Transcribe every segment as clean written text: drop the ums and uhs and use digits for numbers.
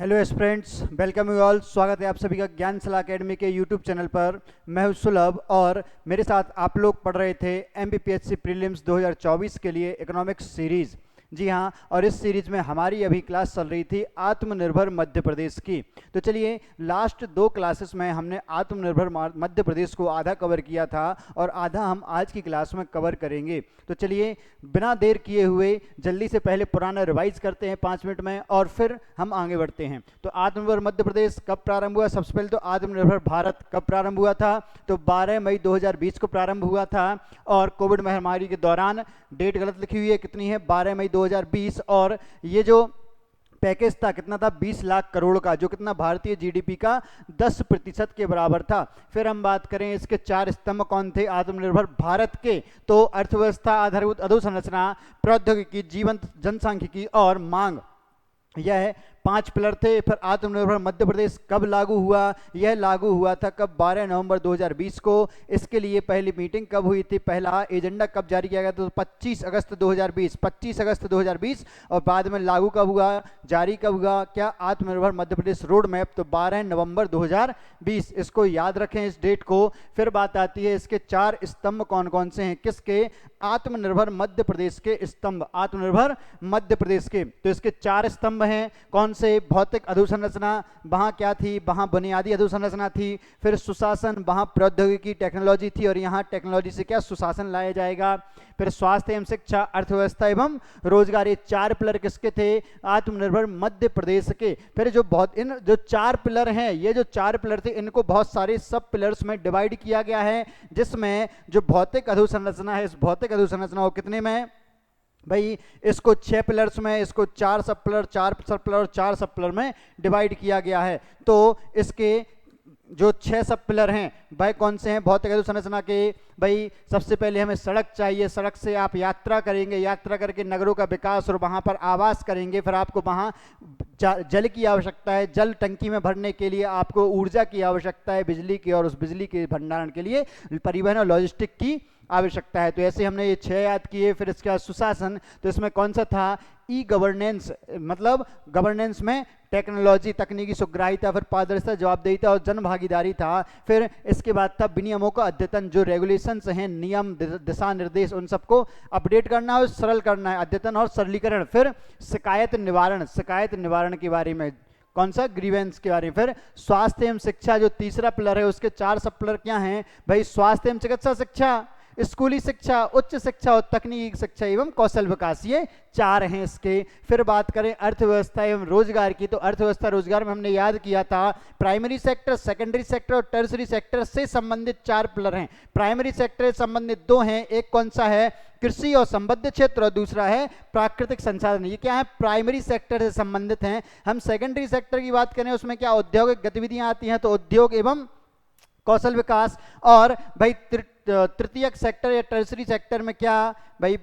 Hello students, welcome you all. स्वागत है आप सभी का ज्ञान सलाह एकेडमी के यूट्यूब चैनल पर। मैं हूं सुलभ और मेरे साथ आप लोग पढ़ रहे थे एमपीपीएससी प्रीलिम्स 2024 के लिए इकोनॉमिक्स सीरीज़। जी हाँ, और इस सीरीज में हमारी अभी क्लास चल रही थी आत्मनिर्भर मध्य प्रदेश की। तो चलिए, लास्ट दो क्लासेस में हमने आत्मनिर्भर मध्य प्रदेश को आधा कवर किया था और आधा हम आज की क्लास में कवर करेंगे। तो चलिए, बिना देर किए हुए जल्दी से पहले पुराना रिवाइज करते हैं 5 मिनट में और फिर हम आगे बढ़ते हैं। तो आत्मनिर्भर मध्य प्रदेश कब प्रारंभ हुआ? सबसे पहले तो आत्मनिर्भर भारत कब प्रारंभ हुआ था? तो 12 मई 2020 को प्रारंभ हुआ था। और कोविड महामारी के दौरान, डेट गलत लिखी हुई है, कितनी है? 12 मई 2020। और ये जो पैकेज था कितना था? 20 लाख करोड़ का, जो कितना? भारतीय जीडीपी का 10% के बराबर था। फिर हम बात करें इसके 4 स्तंभ कौन थे आत्मनिर्भर भारत के? तो अर्थव्यवस्था आधारभूत अधोसंरचना, प्रौद्योगिकी, जीवंत जनसांख्यिकी और मांग, यह 5 पिलर थे। फिर आत्मनिर्भर मध्य प्रदेश कब लागू हुआ? यह लागू हुआ था कब? 12 नवंबर 2020 को। इसके लिए पहली मीटिंग कब हुई थी? पहला एजेंडा कब जारी किया गया? तो 25 अगस्त 2020, 25 अगस्त 2020। और बाद में लागू कब हुआ, जारी कब हुआ? क्या? आत्मनिर्भर मध्य प्रदेश रोड मैप, तो 12 नवंबर 2020। इसको याद रखें, इस डेट को। फिर बात आती है इसके 4 स्तंभ कौन कौन से हैं? किसके? आत्मनिर्भर मध्य प्रदेश के स्तंभ, आत्मनिर्भर मध्य प्रदेश के। तो इसके 4 स्तंभ हैं कौन से? भौतिक अधोसंरचना, वहां क्या थी? वहां बुनियादी अधोसंरचना थी। फिर सुशासन, वहां प्रौद्योगिकी टेक्नोलॉजी थी और यहाँ टेक्नोलॉजी से क्या? सुशासन लाया जाएगा। फिर स्वास्थ्य एवं शिक्षा, अर्थव्यवस्था एवं रोजगार, ये 4 पिलर किसके थे? आत्मनिर्भर मध्य प्रदेश के। फिर इन जो 4 पिलर हैं, ये जो 4 पिलर थे, इनको बहुत सारे सब पिलर्स में डिवाइड किया गया है, जिसमें जो भौतिक अधोसंरचना है, इस भौतिक अधोसंरचना को कितने में भाई? इसको 6 पिलर्स में, इसको 4 सब पिलर, 4 सब पिलर और 4 सब पिलर में डिवाइड किया गया है। तो इसके जो 6 सब पिलर हैं भाई कौन से हैं भौतिक अधोसंरचना के? भाई सबसे पहले हमें सड़क चाहिए। सड़क से आप यात्रा करेंगे, यात्रा करके नगरों का विकास और वहां पर आवास करेंगे। फिर आपको वहां जल की आवश्यकता है, जल टंकी में भरने के लिए आपको ऊर्जा की आवश्यकता है, बिजली की, और उस बिजली के भंडारण के लिए परिवहन और लॉजिस्टिक की आवश्यकता है। तो ऐसे हमने ये 6 याद किए। फिर इसके बाद सुशासन, तो इसमें कौन सा था? ई गवर्नेंस, मतलब गवर्नेंस में टेक्नोलॉजी, तकनीकी सुग्राहिता, फिर पारदर्शिता, जवाबदेहिता और जन भागीदारी था। फिर इसके बाद था विनियमों का अद्यतन, जो रेगुलेशंस हैं, नियम, दिशा निर्देश, उन सबको अपडेट करना और सरल करना है, अद्यतन और सरलीकरण। फिर शिकायत निवारण, शिकायत निवारण के बारे में, कौन सा? ग्रीवेंस के बारे में। फिर स्वास्थ्य एवं शिक्षा, जो तीसरा पिलर है, उसके 4 सब पिलर क्या हैं भाई? स्वास्थ्य एवं चिकित्सा शिक्षा, स्कूली शिक्षा, उच्च शिक्षा और तकनीकी शिक्षा एवं कौशल विकास, ये 4 हैं इसके। फिर बात करें अर्थव्यवस्था एवं रोजगार की, तो अर्थव्यवस्था रोजगार में हमने याद किया था प्राइमरी सेक्टर, सेकेंडरी सेक्टर और टर्सरी सेक्टर से संबंधित 4 पिलर हैं। प्राइमरी सेक्टर से संबंधित 2 हैं, एक कौन सा है? कृषि और संबद्ध क्षेत्र, और दूसरा है प्राकृतिक संसाधन। ये क्या है? प्राइमरी सेक्टर से संबंधित हैं। हम सेकेंडरी सेक्टर की बात करें, उसमें क्या औद्योगिक गतिविधियां आती हैं, तो उद्योग एवं कौशल विकास। और भाई तृतीयक सेक्टर या टर्सरी सेक्टर में क्या भाई?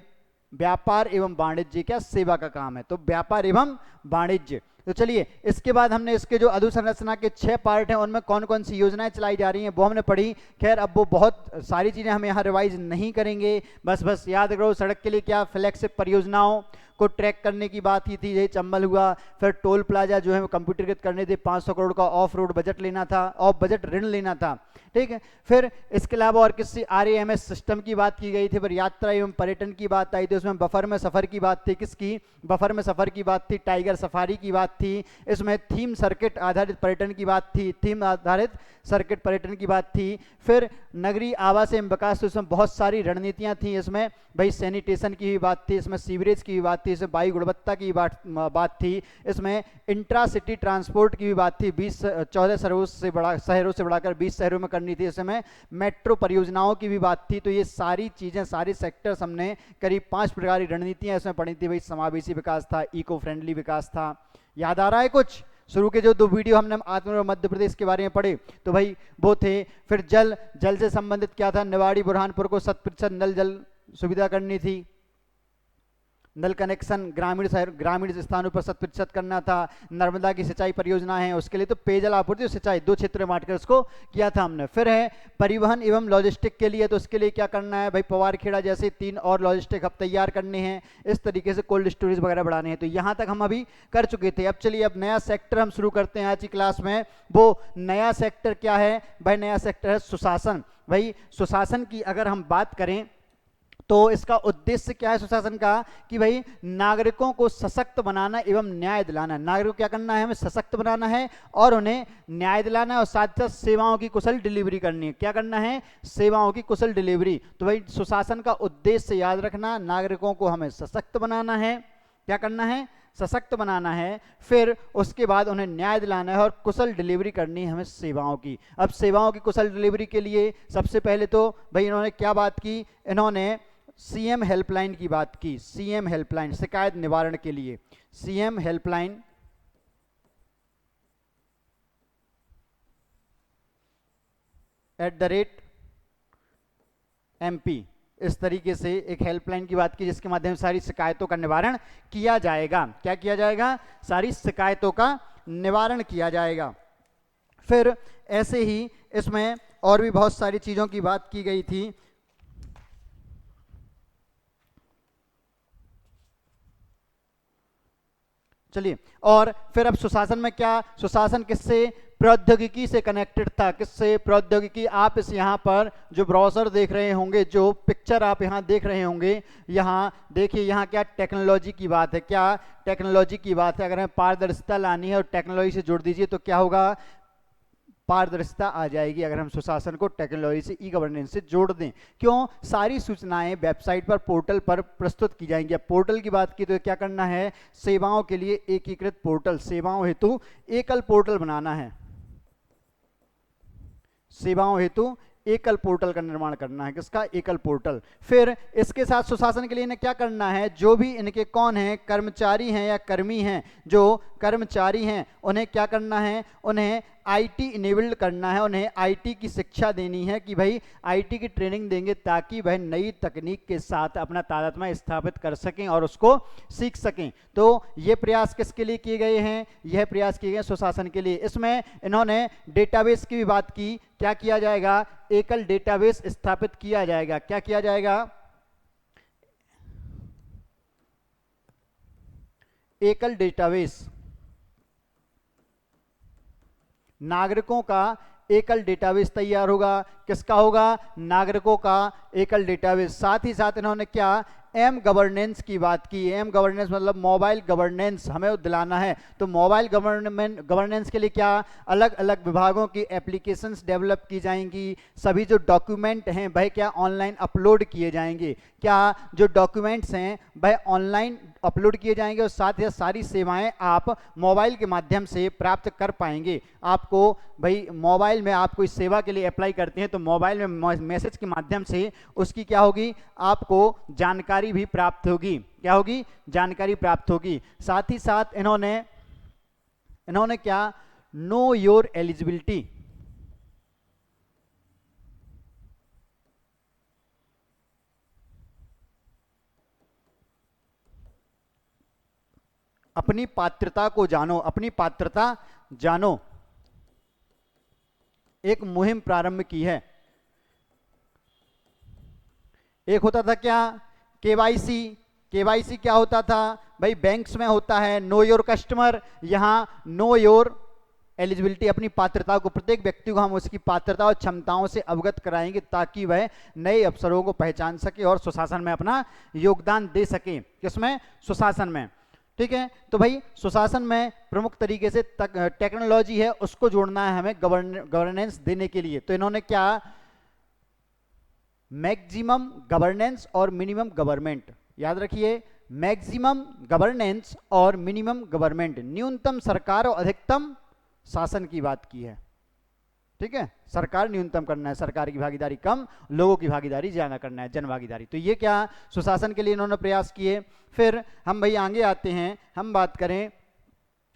व्यापार एवं वाणिज्य, क्या? सेवा का काम है, तो व्यापार एवं वाणिज्य। तो चलिए, इसके बाद हमने इसके जो अधोसंरचना के 6 पार्ट हैं, उनमें कौन कौन सी योजनाएं चलाई जा रही हैं वो हमने पढ़ी। खैर, अब वो बहुत सारी चीजें हम यहाँ रिवाइज नहीं करेंगे, बस याद रखो। सड़क के लिए क्या? फ्लैगशिप परियोजनाओं को ट्रैक करने की बात की थी, यही चंबल हुआ। फिर टोल प्लाजा जो है वो कंप्यूटरकृत करने थे, 500 करोड़ का ऑफ रोड बजट लेना था, ऑफ बजट ऋण लेना था, ठीक है। फिर इसके अलावा और किसी RAMS सिस्टम की बात की गई थी। फिर यात्रा एवं पर्यटन की बात आई थी, उसमें बफर में सफर की बात थी। किसकी? बफर में सफर की बात थी, टाइगर सफारी की बात थी। इसमें थीम सर्किट आधारित पर्यटन की बात थी, थीम आधारित सर्किट पर्यटन की बात थी। फिर नगरीय आवास एवं विकास, तो इसमें बहुत सारी रणनीतियां थी। इसमें भाई सैनिटेशन की भी बात थी, इसमें सीवरेज की भी बात थी, इसमें वायु गुणवत्ता की बात थी, इसमें इंट्रा सिटी ट्रांसपोर्ट की भी बात थी। 14 शहरों से बढ़ाकर 20 शहरों में करनी थी। इसमें मेट्रो परियोजनाओं की भी बात थी। तो ये सारी चीजें, सारी सेक्टर्स हमने करीब 5 प्रकार की रणनीतियां इसमें पढ़ी थी। भाई समावेशी विकास था, इको फ्रेंडली विकास था। याद आ रहा है कुछ? शुरू के जो 2 वीडियो हमने आत्मनिर्भर मध्य प्रदेश के बारे में पढ़े, तो भाई वो थे। फिर जल से संबंधित क्या था? निवाड़ी बुरहानपुर को 100% नल जल सुविधा करनी थी। नल कनेक्शन ग्रामीण स्थानों पर 100% करना था। नर्मदा की सिंचाई परियोजना है, उसके लिए तो पेयजल आपूर्ति और सिंचाई 2 क्षेत्र में बांटकर उसको किया था हमने। फिर है परिवहन एवं लॉजिस्टिक के लिए, तो उसके लिए क्या करना है भाई, पवारखेड़ा जैसे 3 और लॉजिस्टिक हब तैयार करने हैं, इस तरीके से कोल्ड स्टोरेज वगैरह बढ़ाने हैं। तो यहाँ तक हम अभी कर चुके थे। अब चलिए अब नया सेक्टर हम शुरू करते हैं आज की क्लास में। वो नया सेक्टर क्या है भाई, नया सेक्टर है सुशासन। भाई सुशासन की अगर हम बात करें तो इसका उद्देश्य क्या है सुशासन का, कि भाई नागरिकों को सशक्त बनाना एवं न्याय दिलाना। नागरिकों को क्या करना है, हमें सशक्त बनाना है और उन्हें न्याय दिलाना है, और साथ साथ सेवाओं की कुशल डिलीवरी करनी है। क्या करना है, सेवाओं की कुशल डिलीवरी। तो भाई सुशासन का उद्देश्य याद रखना, नागरिकों को हमें सशक्त बनाना है। क्या करना है, सशक्त बनाना है। फिर उसके बाद उन्हें न्याय दिलाना है और कुशल डिलीवरी करनी है हमें सेवाओं की। अब सेवाओं की कुशल डिलीवरी के लिए सबसे पहले तो भाई इन्होंने क्या बात की, इन्होंने सीएम हेल्पलाइन की बात की। सीएम हेल्पलाइन शिकायत निवारण के लिए, सीएम हेल्पलाइन @MP, इस तरीके से एक हेल्पलाइन की बात की जिसके माध्यम से सारी शिकायतों का निवारण किया जाएगा। क्या किया जाएगा, सारी शिकायतों का निवारण किया जाएगा। फिर ऐसे ही इसमें और भी बहुत सारी चीजों की बात की गई थी। चलिए, और फिर अब सुशासन में क्या, सुशासन किससे, प्रौद्योगिकी से कनेक्टेड था। किससे, प्रौद्योगिकी। आप इस यहाँ पर जो ब्राउज़र देख रहे होंगे, जो पिक्चर आप यहाँ देख रहे होंगे, यहाँ देखिए, यहाँ क्या टेक्नोलॉजी की बात है। क्या टेक्नोलॉजी की बात है। अगर हमें पारदर्शिता लानी है और टेक्नोलॉजी से जोड़ दीजिए तो क्या होगा, पारदर्शिता आ जाएगी अगर हम सुशासन को टेक्नोलॉजी से, ई गवर्नेंस से जोड़ दें। क्यों, सारी सूचनाएं वेबसाइट पर, पोर्टल पर प्रस्तुत की जाएंगी। अब पोर्टल की बात की तो क्या करना है, सेवाओं के लिए एकीकृत पोर्टल, सेवाओं हेतु एकल पोर्टल बनाना है। सेवाओं हेतु एकल पोर्टल का निर्माण करना है। किसका, एकल पोर्टल। फिर इसके साथ सुशासन के लिए इन्हें क्या करना है, जो भी इनके कौन हैं, कर्मचारी हैं या कर्मी हैं, जो कर्मचारी हैं उन्हें क्या करना है, उन्हें आईटी इनेबल्ड करना है, उन्हें आईटी की शिक्षा देनी है कि भाई आईटी की ट्रेनिंग देंगे ताकि वह नई तकनीक के साथ अपना तादात्म्य स्थापित कर सकें और उसको सीख सकें। तो ये प्रयास किसके लिए किए गए हैं, यह प्रयास किए गए सुशासन के लिए। इसमें इन्होंने डेटाबेस की भी बात की। क्या किया जाएगा, एकल डेटाबेस स्थापित किया जाएगा। क्या किया जाएगा, एकल डेटाबेस, नागरिकों का एकल डेटाबेस तैयार होगा। किसका होगा, नागरिकों का एकल डेटाबेस। साथ ही साथ इन्होंने क्या, एम गवर्नेंस की बात की। एम गवर्नेंस मतलब मोबाइल गवर्नेंस हमें दिलाना है। तो मोबाइल गवर्नेंस के लिए क्या, अलग अलग विभागों की एप्लीकेशंस डेवलप की जाएंगी। सभी जो डॉक्यूमेंट हैं वह क्या, ऑनलाइन अपलोड किए जाएंगे। क्या, जो डॉक्यूमेंट्स हैं वह ऑनलाइन अपलोड किए जाएंगे और साथ ही सारी सेवाएं आप मोबाइल के माध्यम से प्राप्त कर पाएंगे। आपको भाई मोबाइल में आप कोई सेवा के लिए अप्लाई करते हैं तो मोबाइल में मैसेज के माध्यम से उसकी क्या होगी, आपको जानकारी भी प्राप्त होगी। क्या होगी, जानकारी प्राप्त होगी। साथ ही साथ इन्होंने क्या, नो योर एलिजिबिलिटी, अपनी पात्रता को जानो, अपनी पात्रता जानो, एक मुहिम प्रारंभ की है। एक होता था क्या, केवाईसी। केवाईसी क्या होता था भाई, बैंक्स में होता है नो योर कस्टमर, यहां नो योर एलिजिबिलिटी, अपनी पात्रता को, प्रत्येक व्यक्ति को हम उसकी पात्रता और क्षमताओं से अवगत कराएंगे ताकि वह नए अवसरों को पहचान सके और सुशासन में अपना योगदान दे सके। किसमें, सुशासन में। ठीक है, तो भाई सुशासन में प्रमुख तरीके से टेक्नोलॉजी है उसको जोड़ना है हमें गवर्नेंस देने के लिए। तो इन्होंने क्या, मैक्सिमम गवर्नेंस और मिनिमम गवर्नमेंट, याद रखिए, मैक्सिमम गवर्नेंस और मिनिमम गवर्नमेंट, न्यूनतम सरकार और अधिकतम शासन की बात की है। ठीक है, सरकार न्यूनतम करना है, सरकार की भागीदारी कम, लोगों की भागीदारी ज्यादा करना है, जन भागीदारी। तो ये क्या, सुशासन के लिए इन्होंने प्रयास किए। फिर हम भाई आगे आते हैं, हम बात करें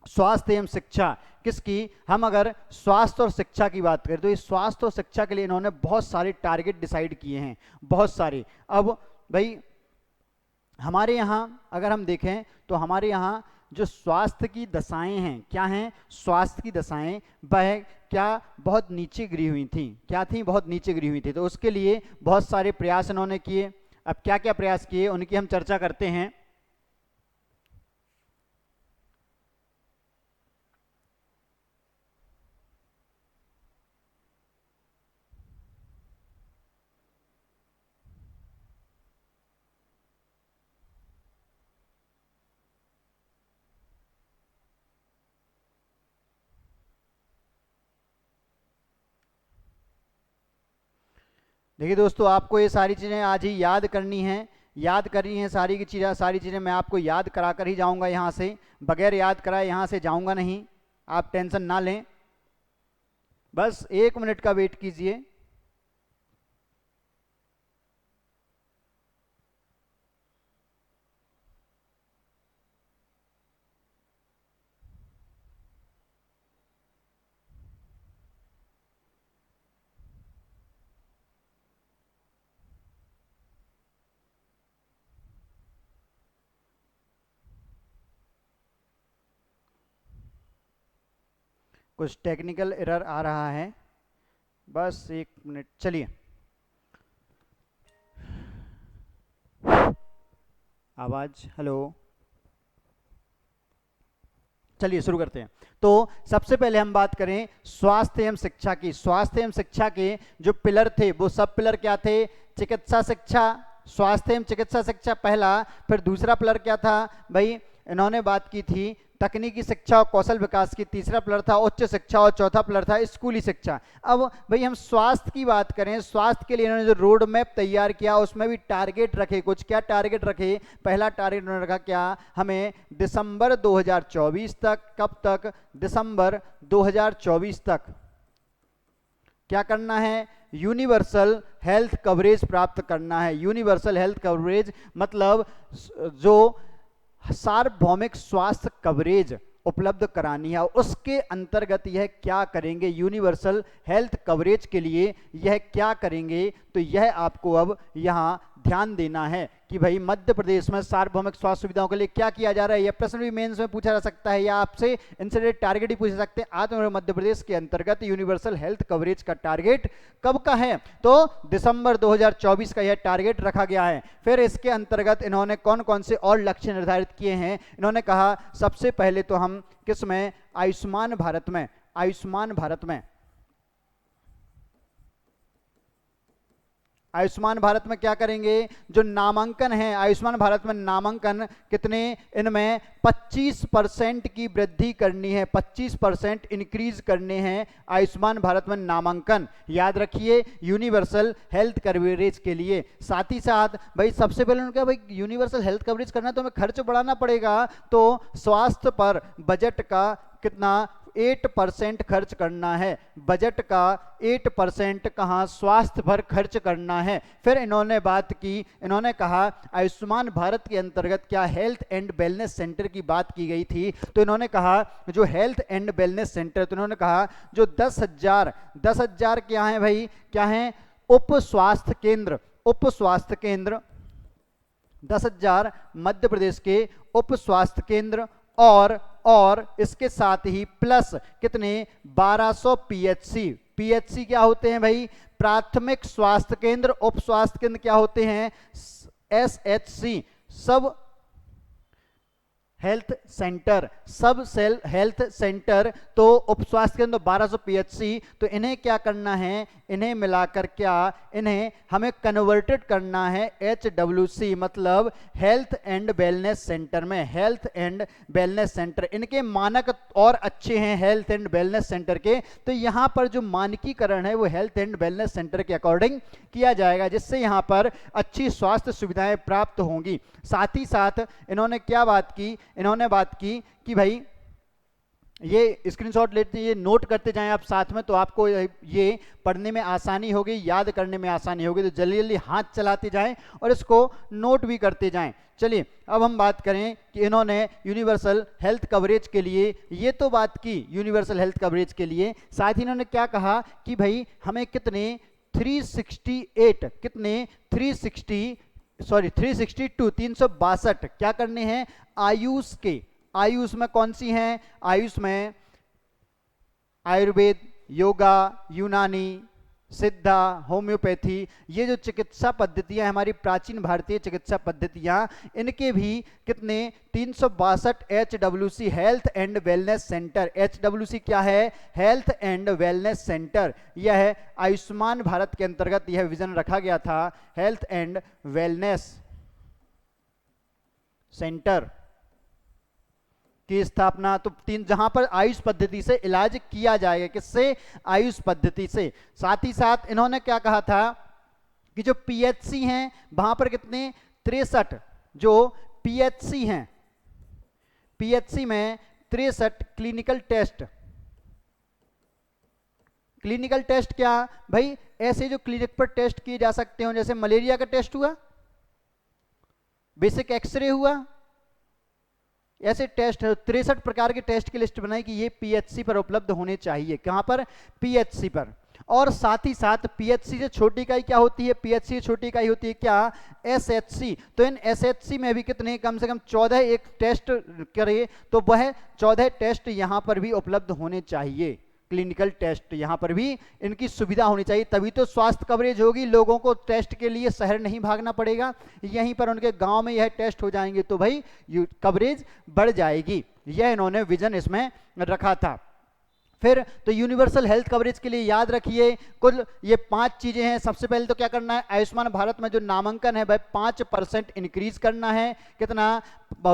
स्वास्थ्य एवं शिक्षा। किसकी, हम अगर स्वास्थ्य और शिक्षा की बात करें तो इस स्वास्थ्य और शिक्षा के लिए इन्होंने बहुत सारे टारगेट डिसाइड किए हैं, बहुत सारे। अब भाई हमारे यहाँ अगर हम देखें तो हमारे यहाँ जो स्वास्थ्य की दशाएं हैं, क्या हैं, स्वास्थ्य की दशाएं, वह क्या बहुत नीचे गिरी हुई थी, क्या थी, बहुत नीचे गिरी हुई थी। तो उसके लिए बहुत सारे प्रयास इन्होंने किए। अब क्या क्या प्रयास किए उनकी हम चर्चा करते हैं। देखिए दोस्तों, आपको ये सारी चीज़ें आज ही याद करनी हैं, याद करनी है सारी चीज़ें मैं आपको याद करा कर ही जाऊंगा यहाँ से, बगैर याद कराए यहाँ से जाऊंगा नहीं। आप टेंशन ना लें, बस 1 मिनट का वेट कीजिए। कुछ टेक्निकल एरर आ रहा है, बस 1 मिनट। चलिए, आवाज़, हेलो, चलिए शुरू करते हैं। तो सबसे पहले हम बात करें स्वास्थ्य एवं शिक्षा की। स्वास्थ्य एवं शिक्षा के जो पिलर थे वो सब पिलर क्या थे? चिकित्सा शिक्षा, स्वास्थ्य एवं चिकित्सा शिक्षा पहला। फिर दूसरा पिलर क्या था भाई? इन्होंने बात की थी तकनीकी शिक्षा और कौशल विकास की। तीसरा पिलर था उच्च शिक्षा और चौथा पिलर था स्कूली शिक्षा। अब भाई हम स्वास्थ्य की बात करें, स्वास्थ्य के लिए इन्होंने जो रोड मैप तैयार किया उसमें भी टारगेट रखे। कुछ क्या टारगेट रखे? पहला टारगेट उन्होंने रखा क्या? हमें दिसंबर 2024 तक, कब तक? दिसंबर 2024 तक क्या करना है? यूनिवर्सल हेल्थ कवरेज प्राप्त करना है। यूनिवर्सल हेल्थ कवरेज मतलब जो सार्वभौमिक स्वास्थ्य कवरेज उपलब्ध करानी है, उसके अंतर्गत यह क्या करेंगे? यूनिवर्सल हेल्थ कवरेज के लिए यह क्या करेंगे? तो यह आपको अब यहाँ ध्यान देना है कि भाई मध्य प्रदेश में सार्वभौमिक स्वास्थ्य सुविधाओं के लिए क्या किया जा रहा है। यह प्रश्न भी मेंस में पूछा जा सकता है या आपसे इनसे रिलेटेड टारगेट ही पूछ सकते हैं। आत्मनिर्भर मध्य प्रदेश के अंतर्गत यूनिवर्सल हेल्थ कवरेज का टारगेट कब का है? तो दिसंबर 2024 का यह टारगेट रखा गया है। फिर इसके अंतर्गत इन्होंने कौन कौन से और लक्ष्य निर्धारित किए हैं? इन्होंने कहा सबसे पहले तो हम किस में? आयुष्मान भारत में। आयुष्मान भारत में, आयुष्मान भारत में क्या करेंगे? जो नामांकन है आयुष्मान भारत में, नामांकन कितने? इनमें 25% की वृद्धि करनी है, 25% इंक्रीज करने हैं आयुष्मान भारत में नामांकन। याद रखिए यूनिवर्सल हेल्थ कवरेज के लिए। साथ ही साथ भाई सबसे पहले उन्होंने कहा भाई यूनिवर्सल हेल्थ कवरेज करना तो हमें खर्च बढ़ाना पड़ेगा, तो स्वास्थ्य पर बजट का कितना? 8% खर्च करना है। बजट का 8% कहाँ? स्वास्थ्य पर खर्च करना है। फिर इन्होंने बात की, इन्होंने कहा आयुष्मान भारत के अंतर्गत क्या हेल्थ एंड वेलनेस सेंटर की बात की गई थी, तो इन्होंने कहा जो हेल्थ एंड वेलनेस सेंटर, तो इन्होंने कहा जो 10,000 क्या है भाई? क्या है? उप स्वास्थ्य केंद्र। उप स्वास्थ्य केंद्र 10,000 मध्य प्रदेश के उप स्वास्थ्य केंद्र, और इसके साथ ही प्लस कितने? 1200 पीएचसी। पीएचसी क्या होते हैं भाई? प्राथमिक स्वास्थ्य केंद्र। उप स्वास्थ्य केंद्र क्या होते हैं? एसएचसी, सब हेल्थ सेंटर, सब सेल हेल्थ सेंटर। तो उप स्वास्थ्य केंद्र 1200 पीएचसी। तो इन्हें क्या करना है? इन्हें मिलाकर क्या? इन्हें हमें कन्वर्टेड करना है एचडब्ल्यूसी, मतलब हेल्थ एंड वेलनेस सेंटर में। हेल्थ एंड वेलनेस सेंटर, इनके मानक और अच्छे हैं हेल्थ एंड वेलनेस सेंटर के। तो यहाँ पर जो मानकीकरण है वो हेल्थ एंड वेलनेस सेंटर के अकॉर्डिंग किया जाएगा, जिससे यहाँ पर अच्छी स्वास्थ्य सुविधाएं प्राप्त होंगी। साथ ही साथ इन्होंने क्या बात की? इन्होंने बात की कि भाई ये स्क्रीनशॉट लेते, ये नोट करते जाएं आप साथ में, तो आपको ये पढ़ने में आसानी होगी, याद करने में आसानी होगी। तो जल्दी जल्दी हाथ चलाते जाएं और इसको नोट भी करते जाएं। चलिए अब हम बात करें कि इन्होंने यूनिवर्सल हेल्थ कवरेज के लिए ये तो बात की, यूनिवर्सल हेल्थ कवरेज के लिए। साथ ही इन्होंने क्या कहा कि भाई हमें कितने? 368, कितने? 360 सॉरी 362 362 क्या करने हैं आयुष के। आयुष में कौन सी हैं? आयुष में आयुर्वेद, योगा, यूनानी, सिद्धा, होम्योपैथी, ये जो चिकित्सा पद्धतियां हमारी प्राचीन भारतीय चिकित्सा पद्धतियां, इनके भी कितने 362 HWC health and wellness centre. HWC क्या है? Health and wellness centre. यह है आयुष्मान भारत के अंतर्गत यह विजन रखा गया था, हेल्थ एंड वेलनेस सेंटर की स्थापना। तो तीन, जहां पर आयुष पद्धति से इलाज किया जाएगा। किससे? आयुष पद्धति से। साथ ही साथ इन्होंने क्या कहा था कि जो पीएचसी हैं वहां पर कितने 63 जो पीएचसी हैं, पीएचसी में 63 क्लिनिकल टेस्ट। क्लिनिकल टेस्ट क्या भाई? ऐसे जो क्लिनिक पर टेस्ट किए जा सकते हो, जैसे मलेरिया का टेस्ट हुआ, बेसिक एक्सरे हुआ, ऐसे टेस्ट 63 प्रकार के टेस्ट की लिस्ट बनाई कि ये पीएचसी पर उपलब्ध होने चाहिए। कहां पर? पीएचसी पर। और साथ ही साथ पीएचसी से छोटी इकाई क्या होती है? पीएचसी से छोटी इकाई होती है क्या? एसएचसी। तो इन एसएचसी में भी कितने, कम से कम 14 एक टेस्ट करे तो वह 14 टेस्ट यहां पर भी उपलब्ध होने चाहिए। क्लिनिकल टेस्ट यहां पर भी इनकी सुविधा होनी चाहिए, तभी तो स्वास्थ्य कवरेज होगी। लोगों को टेस्ट के लिए शहर नहीं भागना पड़ेगा, यहीं पर उनके गांव में यह टेस्ट हो जाएंगे तो भाई कवरेज बढ़ जाएगी। यह इन्होंने विजन इसमें रखा था। फिर तो यूनिवर्सल हेल्थ कवरेज के लिए याद रखिए कुल ये 5 चीजें हैं। सबसे पहले तो क्या करना है? आयुष्मान भारत में जो नामांकन है भाई 5% इंक्रीज करना है। कितना?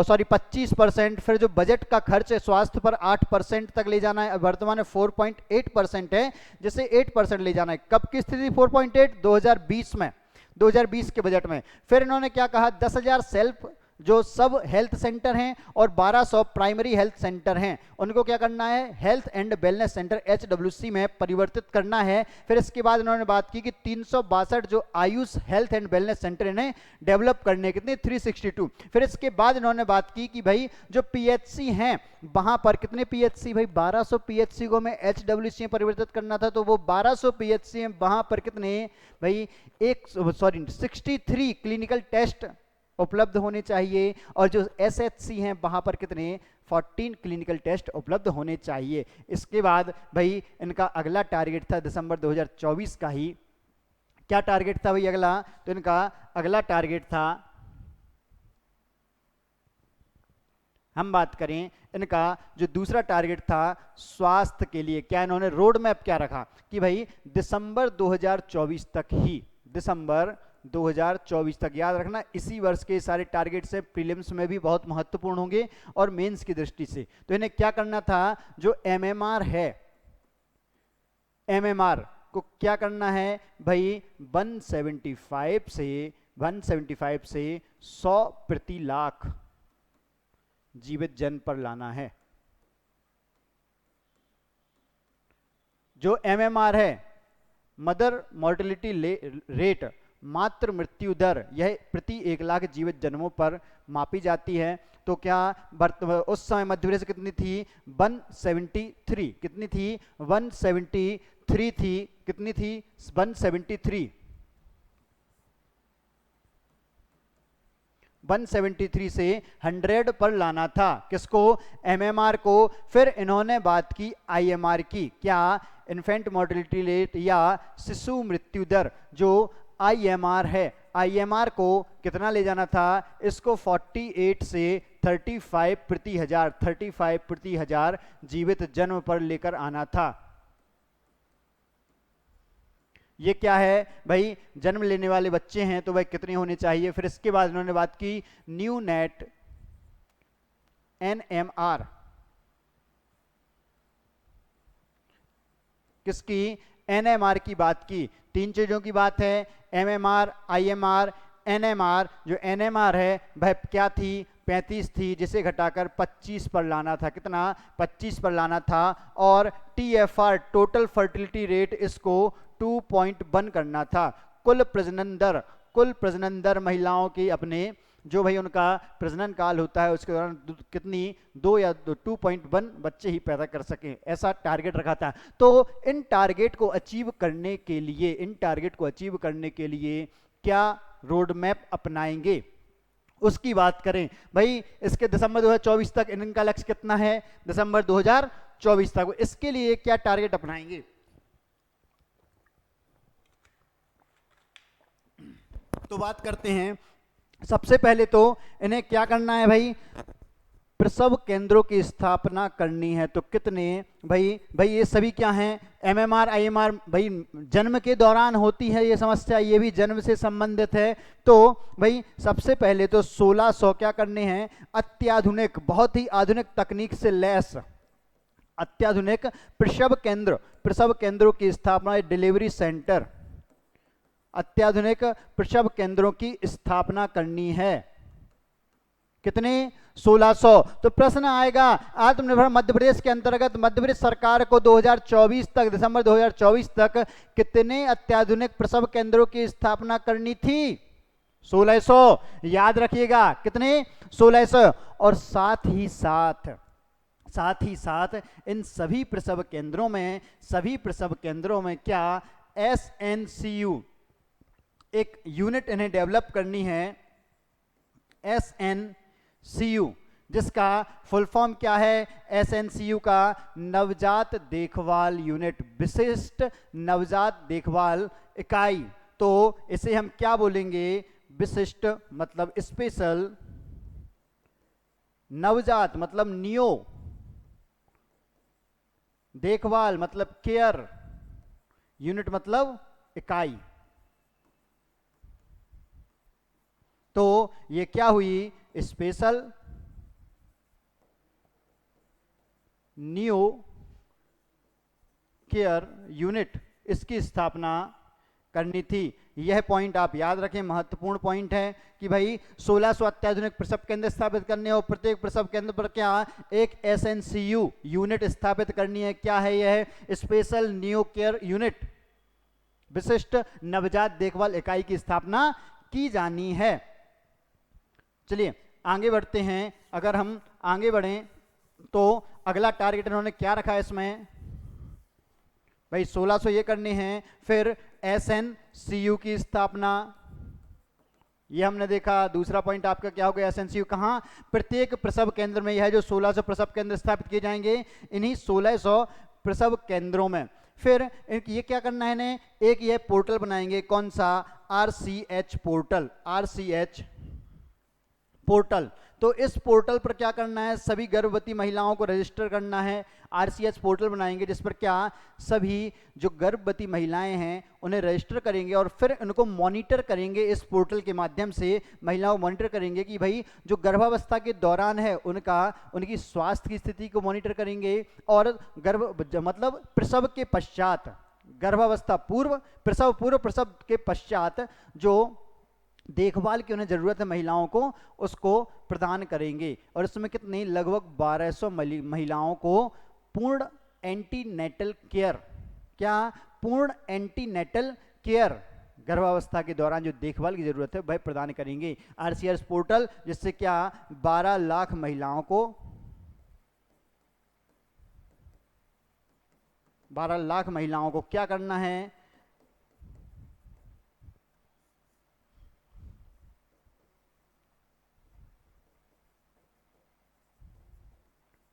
सॉरी 25%। फिर जो बजट का खर्च है स्वास्थ्य पर 8% तक ले जाना है। वर्तमान में 4.8% है, जिसे 8% ले जाना है। कब की स्थिति 4.8? 2020 में, 2020 के बजट में। फिर इन्होंने क्या कहा? 10,000 सेल्फ जो सब हेल्थ सेंटर हैं और 1200 प्राइमरी हेल्थ सेंटर हैं, उनको क्या करना है? Health and wellness centre HWC में परिवर्तित करना है। फिर इसके बाद इन्होंने बात की कि 362 जो Ayush health and wellness centre इन्हें डेवलप करने, कितने? 362। फिर इसके बाद इन्होंने बात की कि भाई जो पीएचसी हैं वहां पर कितने पीएचसी? भाई 1200 पीएचसी को में HWC में परिवर्तित करना था, तो वो 1200 पीएचसी हैं, वहां पर कितने भाई 63 क्लिनिकल टेस्ट उपलब्ध होने चाहिए। और जो एसएचसी हैं वहां पर कितने? 14 क्लिनिकल टेस्ट उपलब्ध होने चाहिए। इसके बाद भाई इनका अगला टारगेट था दिसंबर 2024 का ही। क्या टारगेट था भाई अगला? तो इनका अगला टारगेट था, हम बात करें इनका जो दूसरा टारगेट था स्वास्थ्य के लिए, क्या इन्होंने रोड मैप क्या रखा कि भाई दिसंबर 2024 तक ही, दिसंबर 2024 तक, याद रखना इसी वर्ष के सारे टारगेट से प्रीलिम्स में भी बहुत महत्वपूर्ण होंगे और मेंस की दृष्टि से। तो इन्हें क्या करना था? जो एमएमआर है, एमएमआर को क्या करना है भाई? 175 से 100 प्रति लाख जीवित जन पर लाना है। जो एमएमआर है मदर मोर्टेलिटी रेट, मातृ मृत्यु दर, यह प्रति 1 लाख जीवित जन्मों पर मापी जाती है। तो क्या उस समय मध्य प्रदेश कितनी थी? 173। कितनी थी? 173 थी। कितनी थी? 173। 173 से 100 पर लाना था। किसको? एमएमआर को। फिर इन्होंने बात की आईएमआर की। क्या? इन्फेंट मोर्टेलिटी रेट या शिशु मृत्यु दर। जो आईएमआर है, आईएमआर को कितना ले जाना था? इसको 48 से 35 प्रति हजार, 35 प्रति हजार जीवित जन्म पर लेकर आना था। ये क्या है भाई? जन्म लेने वाले बच्चे हैं तो वह कितने होने चाहिए। फिर इसके बाद इन्होंने बात की न्यू नेट एनएमआर, किसकी? एनएमआर की बात की। 3 चीजों की बात है, एमएमआर, आईएमआर, एनएमआर। जो एनएमआर है वह क्या थी? 35 थी, जिसे घटाकर 25 पर लाना था। कितना? 25 पर लाना था। और टीएफआर, टोटल फर्टिलिटी रेट, इसको 2.1 करना था। कुल प्रजनन दर महिलाओं की अपने जो भाई उनका प्रजनन काल होता है उसके दौरान कितनी? 2 या 2.1 बच्चे ही पैदा कर सकें, ऐसा टारगेट रखा था। तो इन टारगेट को अचीव करने के लिए क्या रोड मैप अपनाएंगे। उसकी बात करें भाई, इसके दिसंबर 2024 तक इनका लक्ष्य कितना है, दिसंबर 2024 तक, इसके लिए क्या टारगेट अपनाएंगे? तो बात करते हैं, सबसे पहले तो इन्हें क्या करना है भाई, प्रसव केंद्रों की स्थापना करनी है। तो कितने भाई, ये सभी क्या हैं, एमएमआर आईएमआर, भाई जन्म के दौरान होती है ये समस्या, ये भी जन्म से संबंधित है। तो भाई सबसे पहले तो 1600 क्या करने हैं, अत्याधुनिक, बहुत ही आधुनिक तकनीक से लैस अत्याधुनिक प्रसव केंद्रों की स्थापना, डिलीवरी सेंटर, अत्याधुनिक प्रसव केंद्रों की स्थापना करनी है। कितने, 1600। तो प्रश्न आएगा, आत्मनिर्भर मध्य प्रदेश के अंतर्गत मध्य प्रदेश सरकार को 2024 तक, दिसंबर 2024 तक कितने अत्याधुनिक प्रसव केंद्रों की स्थापना करनी थी? 1600, याद रखिएगा, कितने, 1600। और साथ ही साथ इन सभी प्रसव केंद्रों में क्या SNCU एक यूनिट इन्हें डेवलप करनी है, SNCU, जिसका फुल फॉर्म क्या है, SNCU का नवजात देखभाल यूनिट, विशिष्ट नवजात देखभाल इकाई। तो इसे हम क्या बोलेंगे, विशिष्ट मतलब स्पेशल, नवजात मतलब नियो, देखभाल मतलब केयर, यूनिट मतलब इकाई। तो ये क्या हुई, स्पेशल न्यू केयर यूनिट, इसकी स्थापना करनी थी। यह पॉइंट आप याद रखें, महत्वपूर्ण पॉइंट है कि भाई 1600 अत्याधुनिक प्रसव केंद्र स्थापित करने और प्रत्येक प्रसव केंद्र पर क्या एक SNCU यूनिट स्थापित करनी है। क्या है यह, स्पेशल न्यू केयर यूनिट, विशिष्ट नवजात देखभाल इकाई की स्थापना की जानी है। चलिए आगे बढ़ते हैं। अगर हम आगे बढ़ें तो अगला टारगेट इन्होंने क्या रखा है इसमें, भाई 1600 ये करने हैं, फिर SNCU की स्थापना, ये हमने देखा। दूसरा पॉइंट आपका क्या हो गया, SNCU कहाँ, प्रत्येक प्रसव केंद्र में। यह जो 1600 प्रसव केंद्र स्थापित किए जाएंगे इन्हीं 1600 प्रसव केंद्रों में। फिर ये क्या करना है इन्हें, एक ये पोर्टल बनाएंगे, कौन सा, RCH पोर्टल। तो इस पोर्टल पर क्या करना है, सभी गर्भवती महिलाओं को रजिस्टर करना है। RCH पोर्टल बनाएंगे जिस पर क्या सभी जो गर्भवती महिलाएं हैं उन्हें रजिस्टर करेंगे और फिर उनको मॉनिटर करेंगे। इस पोर्टल के माध्यम से महिलाओं को मॉनिटर करेंगे कि भाई जो गर्भावस्था के दौरान है उनकी स्वास्थ्य की स्थिति को मॉनिटर करेंगे, और मतलब प्रसव के पश्चात, गर्भावस्था पूर्व, प्रसव पूर्व, प्रसव के पश्चात जो देखभाल की उन्हें जरूरत है महिलाओं को, उसको प्रदान करेंगे। और इसमें कितनी, लगभग 1200 महिलाओं को पूर्ण एंटीनेटल केयर, क्या, पूर्ण एंटीनेटल केयर, गर्भावस्था के दौरान जो देखभाल की जरूरत है वह प्रदान करेंगे। RCH पोर्टल, जिससे क्या 12 लाख महिलाओं को, 12 लाख महिलाओं को क्या करना है,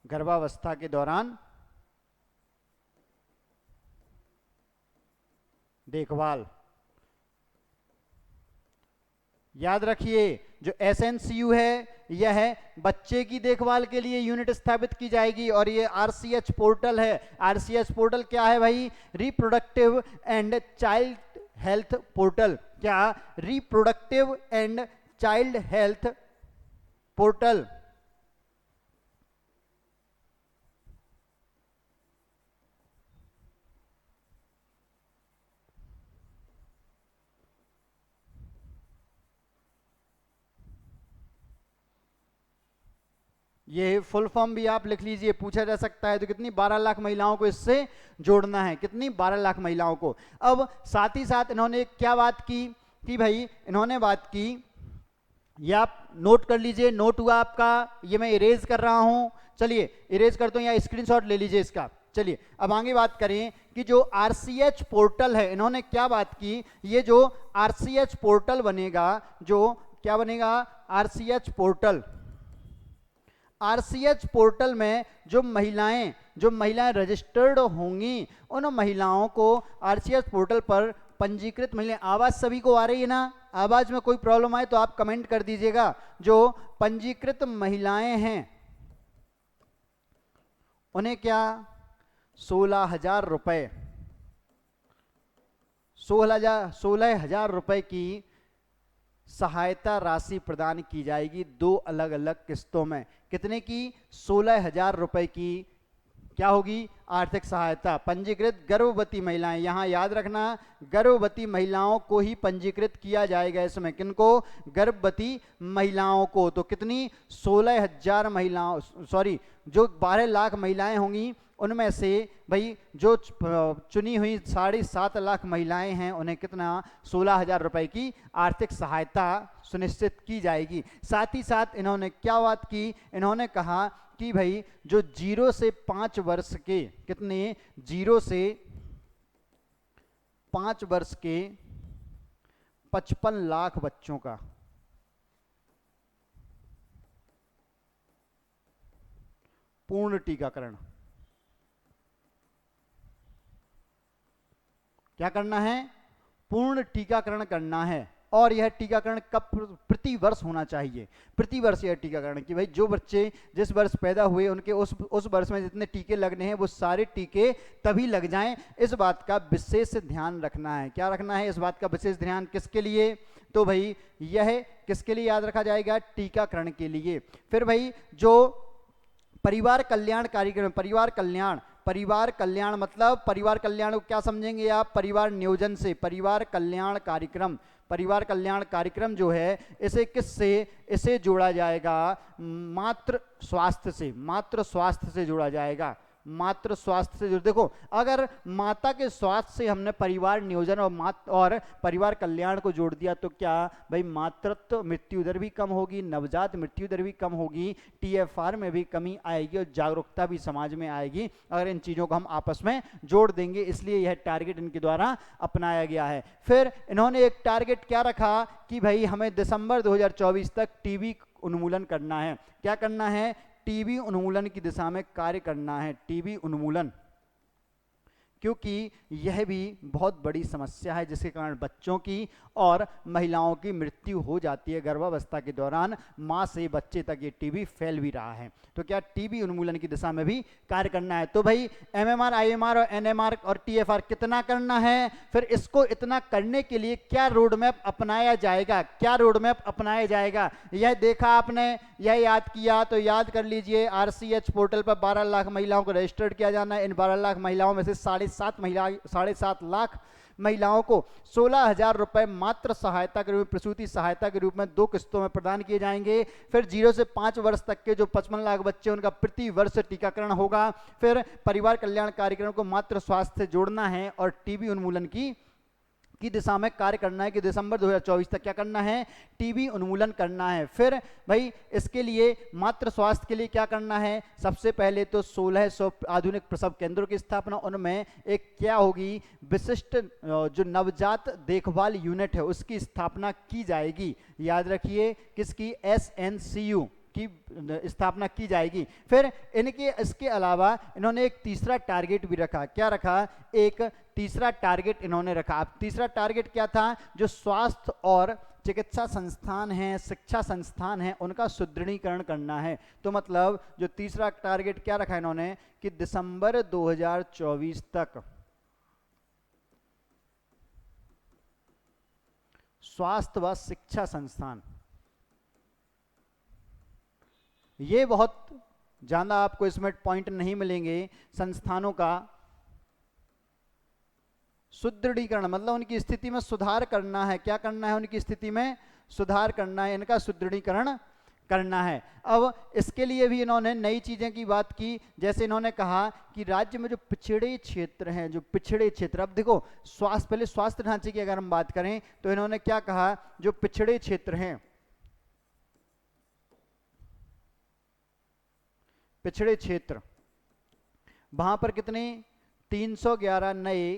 गर्भावस्था के दौरान देखभाल। याद रखिए जो SNCU है यह बच्चे की देखभाल के लिए यूनिट स्थापित की जाएगी, और ये RCH पोर्टल है। RCH पोर्टल क्या है भाई, reproductive and child health portal. क्या, reproductive and child health portal. ये फुल फॉर्म भी आप लिख लीजिए, पूछा जा सकता है। तो कितनी, 12 लाख महिलाओं को इससे जोड़ना है, कितनी, 12 लाख महिलाओं को। अब साथ ही साथ इन्होंने क्या बात की कि भाई इन्होंने बात की, ये आप नोट कर लीजिए, नोट हुआ आपका, ये मैं इरेज कर रहा हूं। चलिए इरेज करता हूं या स्क्रीनशॉट ले लीजिए इसका। चलिए अब आगे बात करें कि जो आरसीएच पोर्टल है, इन्होंने क्या बात की, ये जो आरसीएच पोर्टल बनेगा, जो क्या बनेगा, आरसीएच पोर्टल, आरसीएच पोर्टल में जो महिलाएं रजिस्टर्ड होंगी, उन महिलाओं को आरसीएच पोर्टल पर पंजीकृत महिलाएं, आवाज सभी को आ रही है ना, आवाज में कोई प्रॉब्लम आए तो आप कमेंट कर दीजिएगा। जो पंजीकृत महिलाएं हैं उन्हें क्या 16,000 रुपए, 16,000 रुपए की सहायता राशि प्रदान की जाएगी, दो अलग अलग किस्तों में। कितने की, 16,000 रुपए की क्या होगी, आर्थिक सहायता। पंजीकृत गर्भवती महिलाएं, यहां याद रखना गर्भवती महिलाओं को ही पंजीकृत किया जाएगा इसमें, किनको, गर्भवती महिलाओं को। तो कितनी, 16,000 महिलाओं, सॉरी जो 12 लाख महिलाएं होंगी उनमें से भाई जो चुनी हुई 7.5 लाख महिलाएं हैं उन्हें कितना, 16,000 रुपए की आर्थिक सहायता सुनिश्चित की जाएगी। साथ ही साथ इन्होंने क्या बात की, इन्होंने कहा कि भाई जो 0 से 5 वर्ष के, कितने, 0 से 5 वर्ष के 55 लाख बच्चों का पूर्ण टीकाकरण, क्या करना है, पूर्ण टीकाकरण करना है। और यह टीकाकरण कब, प्रति वर्ष होना चाहिए, प्रति वर्ष यह टीकाकरण, कि भाई जो बच्चे जिस वर्ष पैदा हुए उनके उस वर्ष में जितने टीके लगने हैं वो सारे टीके तभी लग जाएं, इस बात का विशेष ध्यान रखना है। क्या रखना है, इस बात का विशेष ध्यान, किसके लिए, तो भाई यह किसके लिए याद रखा जाएगा, टीकाकरण के लिए। फिर भाई जो परिवार कल्याण कार्यक्रम, परिवार कल्याण मतलब, परिवार कल्याण को क्या समझेंगे आप, परिवार नियोजन से, परिवार कल्याण कार्यक्रम जो है इसे किससे, इसे जोड़ा जाएगा मातृ स्वास्थ्य से जोड़ा जाएगा, मातृ स्वास्थ्य से। जो देखो, अगर माता के स्वास्थ्य से हमने परिवार नियोजन और परिवार कल्याण को जोड़ दिया तो क्या भाई, मातृत्व मृत्यु दर भी कम होगी, नवजात मृत्यु दर भी कम होगी, टीएफआर में भी कमी आएगी और जागरूकता भी समाज में आएगी, अगर इन चीज़ों को हम आपस में जोड़ देंगे। इसलिए यह टारगेट इनके द्वारा अपनाया गया है। फिर इन्होंने एक टारगेट क्या रखा कि भाई हमें दिसंबर 2024 तक टीबी उन्मूलन करना है। क्या करना है, टीबी उन्मूलन की दिशा में कार्य करना है, टीबी उन्मूलन, क्योंकि यह भी बहुत बड़ी समस्या है जिसके कारण बच्चों की और महिलाओं की मृत्यु हो जाती है गर्भावस्था के दौरान, मां से बच्चे तक ये टीबी फैल भी रहा है। तो क्या टीबी उन्मूलन की दिशा में भी कार्य करना है। तो भाई एमएमआर, आईएमआर और एनएमआर और टीएफआर कितना करना है, फिर इसको इतना करने के लिए क्या रोड मैप अपनाया जाएगा, यह देखा आपने, यह याद किया तो याद कर लीजिए। आरसीएच पोर्टल पर 12 लाख महिलाओं को रजिस्टर्ड किया जाना है। इन 12 लाख महिलाओं में से 7.5 लाख महिलाओं को 16,000 रुपए मात्र सहायता के रूप में, प्रसूति सहायता के रूप में 2 किस्तों में प्रदान किए जाएंगे। फिर 0 से 5 वर्ष तक के जो 55 लाख बच्चे उनका प्रति वर्ष टीकाकरण होगा। फिर परिवार कल्याण कार्यक्रम को मात्र स्वास्थ्य से जोड़ना है और टीबी उन्मूलन की दिशा में कार्य करना है कि दिसंबर 2024 तक क्या करना है, टीबी उन्मूलन करना है। फिर भाई इसके लिए मातृ स्वास्थ्य के लिए क्या करना है, सबसे पहले तो 1600 आधुनिक प्रसव केंद्रों की स्थापना, उनमें एक क्या होगी, विशिष्ट जो नवजात देखभाल यूनिट है उसकी स्थापना की जाएगी। याद रखिए किसकी, SNCU की स्थापना की जाएगी। फिर इसके अलावा इन्होंने एक तीसरा टारगेट भी रखा। क्या रखा, एक तीसरा टारगेट इन्होंने रखा। अब तीसरा टारगेट क्या था, जो स्वास्थ्य और चिकित्सा संस्थान हैं, शिक्षा संस्थान हैं, उनका सुदृढ़ीकरण करना है। तो मतलब जो तीसरा टारगेट क्या रखा इन्होंने कि दिसंबर 2024 तक स्वास्थ्य व शिक्षा संस्थान, ये बहुत ज़्यादा आपको इसमें पॉइंट नहीं मिलेंगे, संस्थानों का सुदृढ़ीकरण मतलब उनकी स्थिति में सुधार करना है। क्या करना है, उनकी स्थिति में सुधार करना है, इनका सुदृढ़ीकरण करना है। अब इसके लिए भी इन्होंने नई चीज़ें की बात की, जैसे इन्होंने कहा कि राज्य में जो पिछड़े क्षेत्र हैं, जो पिछड़े क्षेत्र, अब देखो स्वास्थ्य, पहले स्वास्थ्य ढांचे की अगर हम बात करें तो इन्होंने क्या कहा, जो पिछड़े क्षेत्र हैं, पिछड़े क्षेत्र वहां पर कितने 311 नए